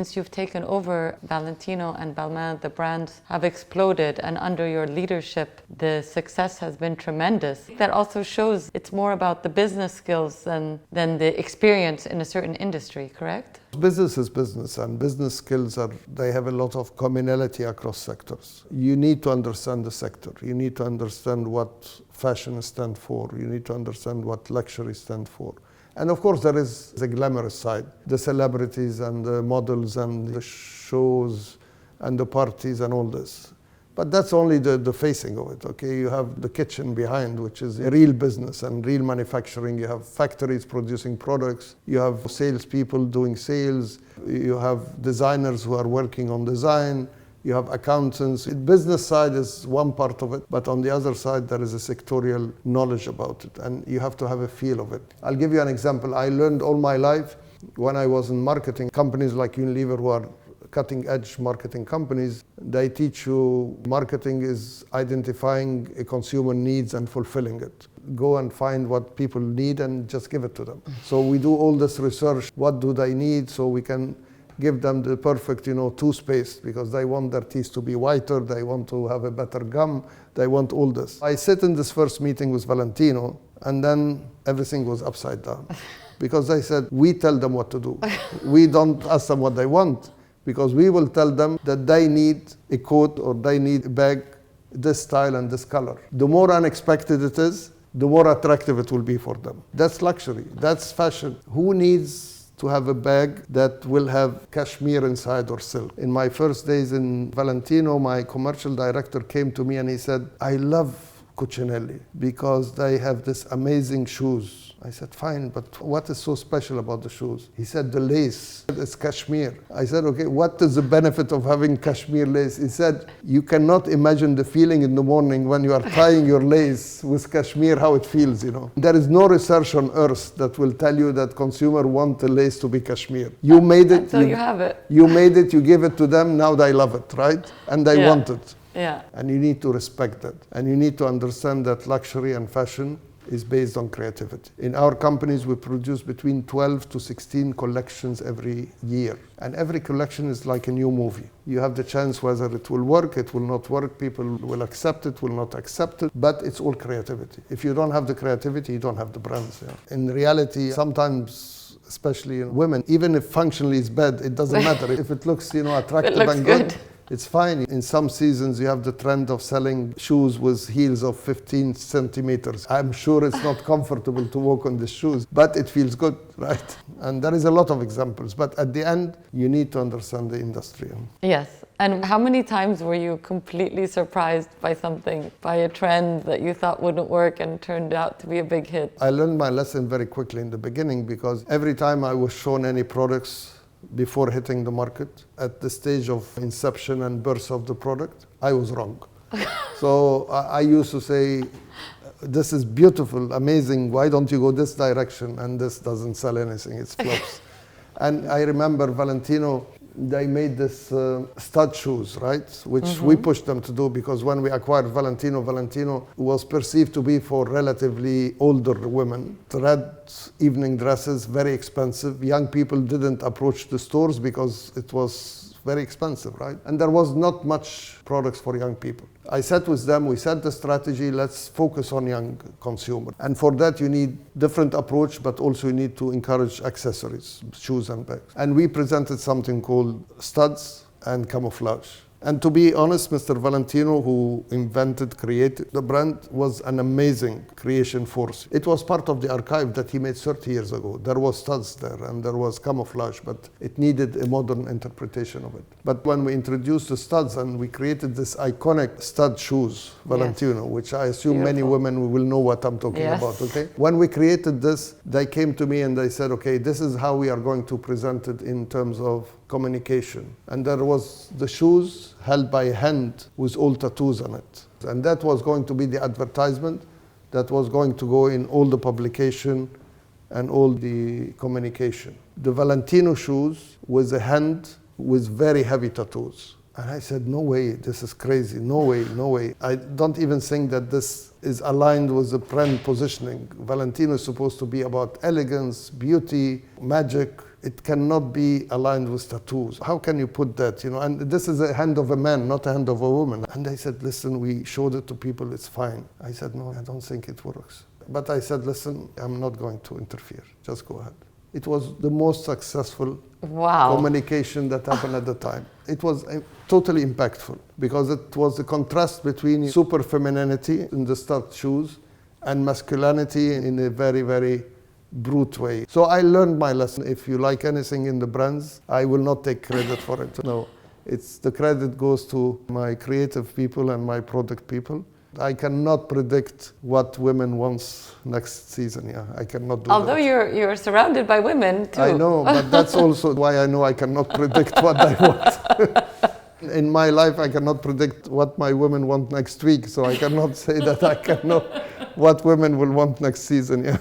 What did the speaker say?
Since you've taken over Valentino and Balmain, the brands have exploded, and under your leadership, the success has been tremendous. That also shows it's more about the business skills than the experience in a certain industry, correct? Business is business, and business skills they have a lot of commonality across sectors. You need to understand the sector. You need to understand what fashion stands for. You need to understand what luxury stands for. And of course, there is the glamorous side, the celebrities and the models and the shows and the parties and all this. But that's only the facing of it, okay? You have the kitchen behind, which is a real business and real manufacturing. You have factories producing products. You have salespeople doing sales. You have designers who are working on design. You have accountants. The business side is one part of it, but on the other side, there is a sectorial knowledge about it, and you have to have a feel of it. I'll give you an example. I learned all my life when I was in marketing. Companies like Unilever, who are cutting-edge marketing companies, they teach you marketing is identifying a consumer needs and fulfilling it. Go and find what people need and just give it to them. So we do all this research. What do they need so we can give them the perfect, toothpaste, because they want their teeth to be whiter, they want to have a better gum, they want all this. I sit in this first meeting with Valentino, and then everything was upside down. Because they said, we tell them what to do. We don't ask them what they want, because we will tell them that they need a coat or they need a bag, this style and this color. The more unexpected it is, the more attractive it will be for them. That's luxury, that's fashion. Who needs to have a bag that will have cashmere inside or silk? In my first days in Valentino, my commercial director came to me and he said, I love Cucinelli because they have this amazing shoes. I said, fine, but what is so special about the shoes? He said, the lace, it's cashmere. I said, okay, what is the benefit of having cashmere lace? He said, you cannot imagine the feeling in the morning when you are tying your lace with cashmere, how it feels, There is no research on earth that will tell you that consumer want the lace to be cashmere. You made it. Until you have it. You made it, you give it to them, now they love it, right? And they want it. Yeah. And you need to respect that. And you need to understand that luxury and fashion is based on creativity. In our companies, we produce between 12 to 16 collections every year. And every collection is like a new movie. You have the chance whether it will work, it will not work, people will accept it, will not accept it, but it's all creativity. If you don't have the creativity, you don't have the brands. Yeah. In reality, sometimes, especially in women, even if functionally it's bad, it doesn't matter. If it looks, attractive and good, it's fine. In some seasons, you have the trend of selling shoes with heels of 15 centimeters. I'm sure it's not comfortable to walk on the shoes, but it feels good, right? And there is a lot of examples. But at the end, you need to understand the industry. Yes. And how many times were you completely surprised by something, by a trend that you thought wouldn't work and turned out to be a big hit? I learned my lesson very quickly in the beginning, because every time I was shown any products before hitting the market, at the stage of inception and birth of the product, I was wrong. So I used to say, this is beautiful, amazing, why don't you go this direction? And this doesn't sell anything, it's flops. And I remember Valentino, they made this stud shoes, right? Which we pushed them to do, because when we acquired Valentino was perceived to be for relatively older women. Red evening dresses, very expensive. Young people didn't approach the stores because it was very expensive, right? And there was not much products for young people. I sat with them, we set the strategy, let's focus on young consumer. And for that you need different approach, but also you need to encourage accessories, shoes and bags. And we presented something called studs and camouflage. And to be honest, Mr. Valentino, who created the brand, was an amazing creation force. It was part of the archive that he made 30 years ago. There was studs there and there was camouflage, but it needed a modern interpretation of it. But when we introduced the studs and we created this iconic stud shoes, Valentino, which I assume many women will know what I'm talking about, okay? When we created this, they came to me and they said, okay, this is how we are going to present it in terms of communication. And there was the shoes held by a hand with all tattoos on it. And that was going to be the advertisement that was going to go in all the publication and all the communication. The Valentino shoes was a hand with very heavy tattoos. And I said, no way, this is crazy. No way, no way. I don't even think that this is aligned with the brand positioning. Valentino is supposed to be about elegance, beauty, magic. It cannot be aligned with tattoos. How can you put that? And this is a hand of a man, not a hand of a woman. And they said, listen, we showed it to people, it's fine. I said, no, I don't think it works. But I said, listen, I'm not going to interfere. Just go ahead. It was the most successful communication that happened at the time. It was totally impactful because it was the contrast between super femininity in the stud shoes and masculinity in a very, very brute way. So I learned my lesson. If you like anything in the brands, I will not take credit for it. No, the credit goes to my creative people and my product people. I cannot predict what women want next season. Yeah, I cannot do Although that. you're surrounded by women too. I know, but that's also why I know I cannot predict what I want. In my life, I cannot predict what my women want next week, so I cannot say that I cannot what women will want next season. Yeah.